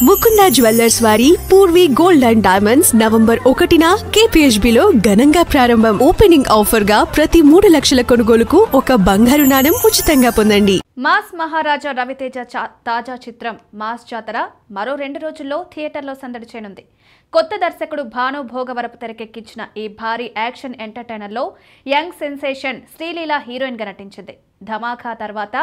Mukunda jewellers వారి Poorvi gold and diamonds November 1న KPHB లో ఘనంగా ప్రారంభం. ఓపెనింగ్ ఆఫర్ గా ప్రతి 3 లక్షల కొనుగోలుకు ఒక బంగారు నాణెం ఉచితంగా పొందండి. మాస్ మహారాజా రవితేజ తాజా చిత్రం మాస్ జాతర మరో 2 రోజుల్లో థియేటర్లో సందడి చేయనుంది. కొత్త దర్శకుడు భాను భోగవరపు తెరకెక్కించిన ఈ భారీ యాక్షన్ ఎంటర్టైనర్లో యంగ్ సెన్సేషన్ శ్రీలీల హీరోయిన్గా నటించింది. ధమాకా తర్వాత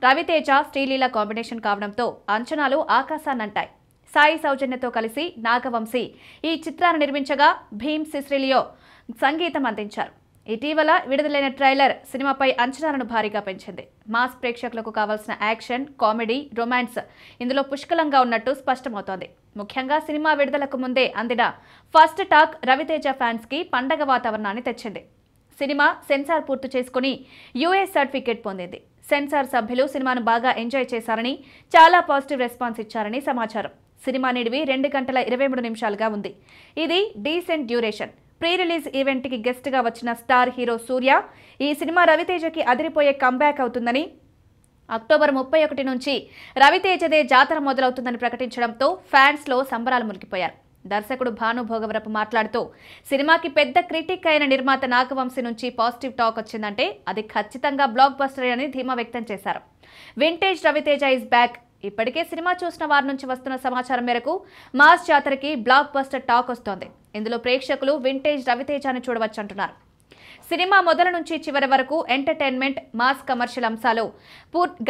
రవితేజ శ్రీలీల కాంబినేషన్ కావడంతో అంచనాలు ఆకాశాన్నంటాయి. సాయి సౌజన్యతో కలిసి నాగవంశీ ఈ చిత్రాన్ని నిర్మించగా భీమ్ సిస్రిలియో సంగీతం అందించారు. ఇటీవల విడుదలైన ట్రైలర్ సినిమాపై అంచనాలను భారీగా పెంచింది. మాస్ ప్రేక్షకులకు కావాల్సిన యాక్షన్, కామెడీ, రొమాన్స్ ఇందులో పుష్కలంగా ఉన్నట్టు స్పష్టమవుతోంది. ముఖ్యంగా సినిమా విడుదలకు ముందే అందిన ఫస్ట్ టాక్ రవితేజ ఫ్యాన్స్ కి పండగ వాతావరణాన్ని తెచ్చింది. సినిమా సెన్సార్ పూర్తి చేసుకుని US సర్టిఫికేట్ పొందింది. సెన్సార్ సభ్యులు సినిమాను బాగా ఎంజాయ్ చేశారని, చాలా పాజిటివ్ రెస్పాన్స్ ఇచ్చారని సమాచారం. సినిమా నిడివి 2 గంటల 23 నిమిషాలుగా ఉంది. ఇది డీసెంట్ డ్యూరేషన్. ప్రీ రిలీజ్ ఈవెంట్కి గెస్ట్గా వచ్చిన స్టార్ హీరో సూర్య ఈ సినిమా రవితేజకి అదిరిపోయే కంబ్యాక్ అవుతుందని, అక్టోబర్ 31 నుంచి రవితేజదే జాతర మొదలవుతుందని ప్రకటించడంతో ఫ్యాన్స్లో సంబరాలు మునిగిపోయారు. దర్శకుడు భాను భోగవరపు మాట్లాడుతూ, సినిమాకి పెద్ద క్రిటిక్ అయిన నిర్మాత నాగవంశీ నుంచి పాజిటివ్ టాక్ వచ్చిందంటే అది ఖచ్చితంగా బ్లాక్ బస్టర్ అని ధీమా వ్యక్తం చేశారు. Vintage Raviteja is back. ఇప్పటికే సినిమా చూసిన వారి నుంచి వస్తున్న సమాచారం మేరకు మాస్ జాతరకి బ్లాక్ బస్టర్ టాక్ వస్తోంది. ఇందులో ప్రేక్షకులు వింటేజ్ రవితేజని చూడవచ్చంటున్నారు. సినిమా మొదలు నుంచి చివరి వరకు ఎంటర్టైన్మెంట్, మాస్ కమర్షియల్ అంశాలు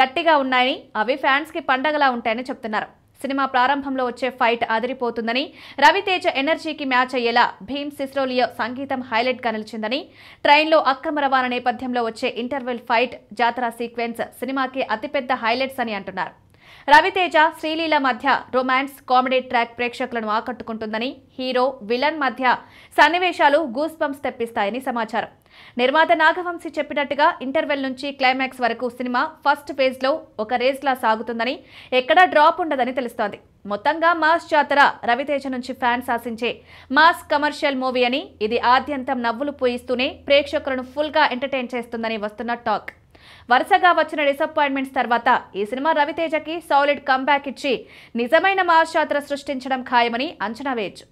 గట్టిగా ఉన్నాయని, అవి ఫ్యాన్స్కి పండగలా ఉంటాయని చెప్తున్నారు. సినిమా ప్రారంభంలో వచ్చే ఫైట్ అదిరిపోతుందని, రవితేజ ఎనర్జీకి మ్యాచ్ అయ్యేలా భీమ్ సిస్రోలియో సంగీతం హైలైట్గా నిలిచిందని, ట్రైన్లో అక్రమ రవాణా నేపథ్యంలో వచ్చే ఇంటర్వెల్ ఫైట్, జాతర సీక్వెన్స్ సినిమాకి అతిపెద్ద హైలైట్స్ అని అంటున్నారు. రవితేజ, శ్రీలీల మధ్య రొమాన్స్, కామెడీ ట్రాక్ ప్రేక్షకులను ఆకట్టుకుంటుందని, హీరో విలన్ మధ్య సన్నివేశాలు గూస్ బంప్స్ తెప్పిస్తాయని సమాచారం. నిర్మాత నాగవంశీ చెప్పినట్టుగా ఇంటర్వెల్ నుంచి క్లైమాక్స్ వరకు సినిమా ఫస్ట్ ఫేజ్లో ఒక రేస్లా సాగుతుందని, ఎక్కడా డ్రాప్ ఉండదని తెలుస్తోంది. మొత్తంగా మాస్ జాతర రవితేజ నుంచి ఫ్యాన్స్ ఆశించే మాస్ కమర్షియల్ మూవీ అని, ఇది ఆద్యంతం నవ్వులు పూయిస్తూనే ప్రేక్షకులను ఫుల్గా ఎంటర్టైన్ చేస్తుందని వస్తున్న టాక్. వరుసగా వచ్చిన డిసప్పాయింట్మెంట్స్ తర్వాత ఈ సినిమా రవితేజకి సాలిడ్ కంబ్యాక్ ఇచ్చి నిజమైన మాస్ జాతర సృష్టించడం ఖాయమని అంచనా వేయొచ్చు.